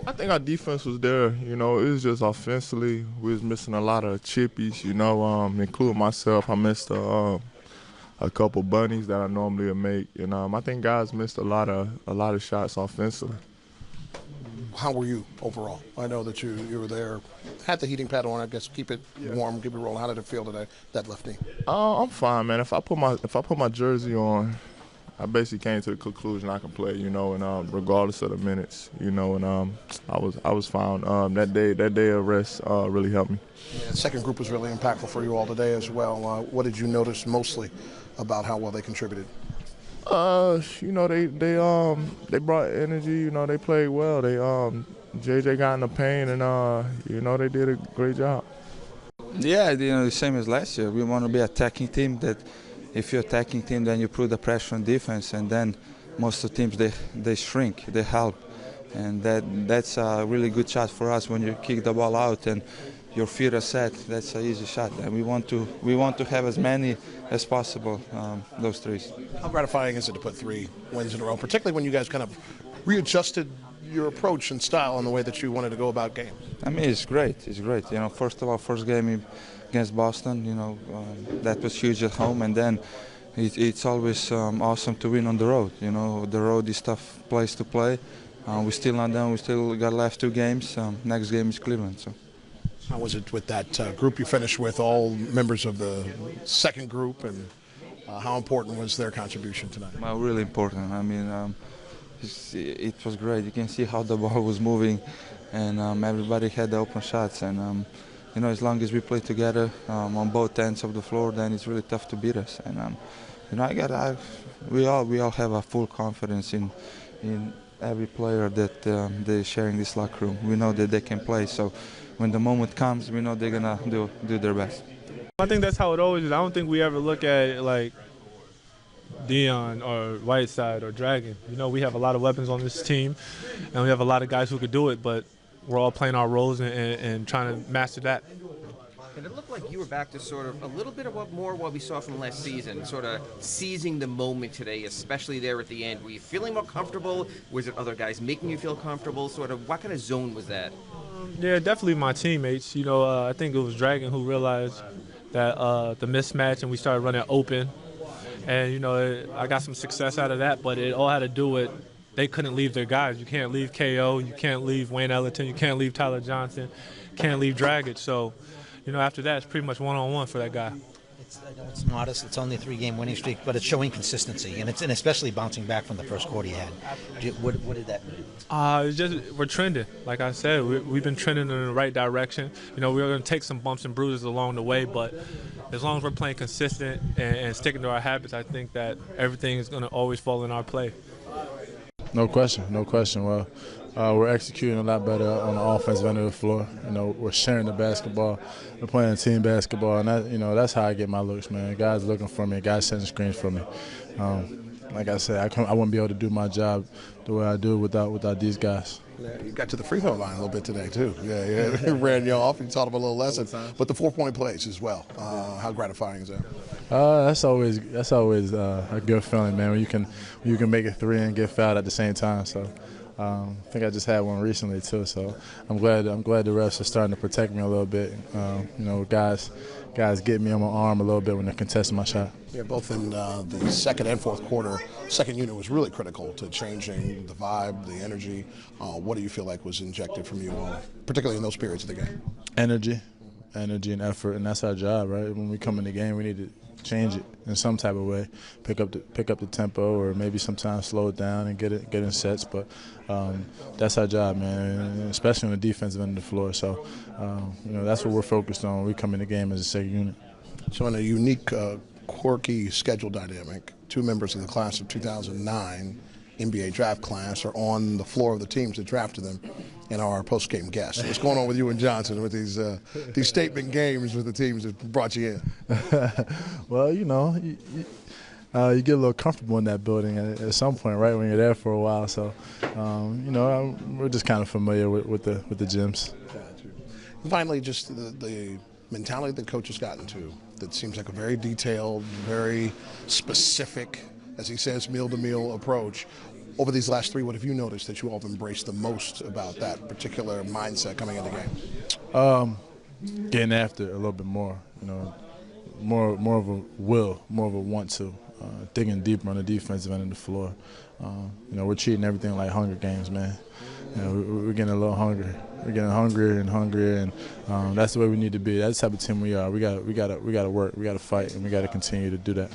I think our defense was there. You know, it was just offensively we was missing a lot of chippies. You know, including myself. I missed a couple bunnies that I normally would make, and I think guys missed a lot of shots offensively. How were you overall? I know that you were there, had the heating pad on. I guess keep it warm, keep it rolling. How did it feel today? That left knee. I'm fine, man. If I put my jersey on, I basically came to the conclusion I can play, you know, and regardless of the minutes, you know, and I was fine. That day of rest really helped me. Yeah, the second group was really impactful for you all today as well. What did you notice mostly about how well they contributed? You know, they brought energy. You know, they played well. JJ got in the paint, and you know, they did a great job. Yeah, the same as last year. We want to be an attacking team. That if you're attacking team, then you put the pressure on defense, and then most of the teams they shrink, they help, and that's a really good shot for us when you kick the ball out and your feet are set. That's an easy shot, and we want to have as many as possible. Those threes. How gratifying is it to put 3 wins in a row, particularly when you guys kind of readjusted your approach and style and the way that you wanted to go about games? I mean, it's great. It's great. You know, first of all, first game against Boston, you know, that was huge at home, and then it's always awesome to win on the road. You know, the road is tough place to play. We're still not done. We still got left 2 games. Next game is Cleveland. So. How was it with that group you finished with, all members of the second group, and how important was their contribution tonight? Well, really important. I mean, it was great. You can see how the ball was moving, and everybody had the open shots. And you know, as long as we play together on both ends of the floor, then it's really tough to beat us. And you know, we all have a full confidence in every player that they're sharing this locker room. We know that they can play. So when the moment comes, we know they're gonna do their best. I think that's how it always is. I don't think we ever look at it like Dion or Whiteside or Dragic. You know, we have a lot of weapons on this team, and we have a lot of guys who could do it, but we're all playing our roles and trying to master that. And it looked like you were back to sort of a little bit of what we saw from last season, sort of seizing the moment today, especially there at the end. Were you feeling more comfortable? Was it other guys making you feel comfortable? Sort of what kind of zone was that? Yeah, definitely my teammates. You know, I think it was Dragon who realized that the mismatch, and we started running open. And, you know, I got some success out of that, but it all had to do with they couldn't leave their guys. You can't leave KO. You can't leave Wayne Ellington. You can't leave Tyler Johnson. Can't leave Dragic. So, you know, after that, it's pretty much one-on-one for that guy. I know it's modest. It's only a 3-game winning streak, but it's showing consistency, and especially bouncing back from the first quarter you had. What did that mean? It's just we're trending. Like I said, we've been trending in the right direction. You know, we're going to take some bumps and bruises along the way, but as long as we're playing consistent and sticking to our habits, I think that everything is going to always fall in our play. No question, no question. Well, we're executing a lot better on the offensive end of the floor. You know, we're sharing the basketball. We're playing team basketball, and that, you know, that's how I get my looks, man. Guys looking for me, guys setting screens for me. Like I said, I wouldn't be able to do my job the way I do without these guys. Yeah, you got to the free throw line a little bit today too. Yeah, you ran you off and taught them a little lesson. But the 4-point plays as well. How gratifying is that? That's always a good feeling, man. When you can make a 3 and get fouled at the same time. So I think I just had one recently too. So I'm glad the refs are starting to protect me a little bit. You know, guys get me on my arm a little bit when they're contesting my shot. Yeah, both in the second and fourth quarter. Second unit was really critical to changing the vibe, the energy. What do you feel like was injected from you all, particularly in those periods of the game? Energy and effort, and that's our job, right? When we come in the game, we need to change it in some type of way, pick up the tempo, or maybe sometimes slow it down and get in sets. But that's our job, man, and especially on the defensive end of the floor. So you know, that's what we're focused on when we come in the game as a second unit. So in a unique, quirky schedule dynamic, 2 members of the class of 2009 NBA draft class are on the floor of the teams that drafted them and are our post-game guests. So what's going on with you and Johnson with these statement games with the teams that brought you in? Well, you know, you get a little comfortable in that building at some point, right, when you're there for a while. So, you know, we're just kind of familiar with the gyms. And finally, just the mentality that coach has gotten to that seems like a very detailed, very specific, as he says, meal-to-meal approach. Over these last 3, what have you noticed that you all have embraced the most about that particular mindset coming into games? Getting after it a little bit more, you know, more of a will, more of a want to, digging deeper on the defensive end of the floor. You know, we're treating everything like Hunger Games, man. You know, we're getting a little hungry. We're getting hungrier and hungrier, and that's the way we need to be. That's the type of team we are. We got to work. We got to fight, and we got to continue to do that.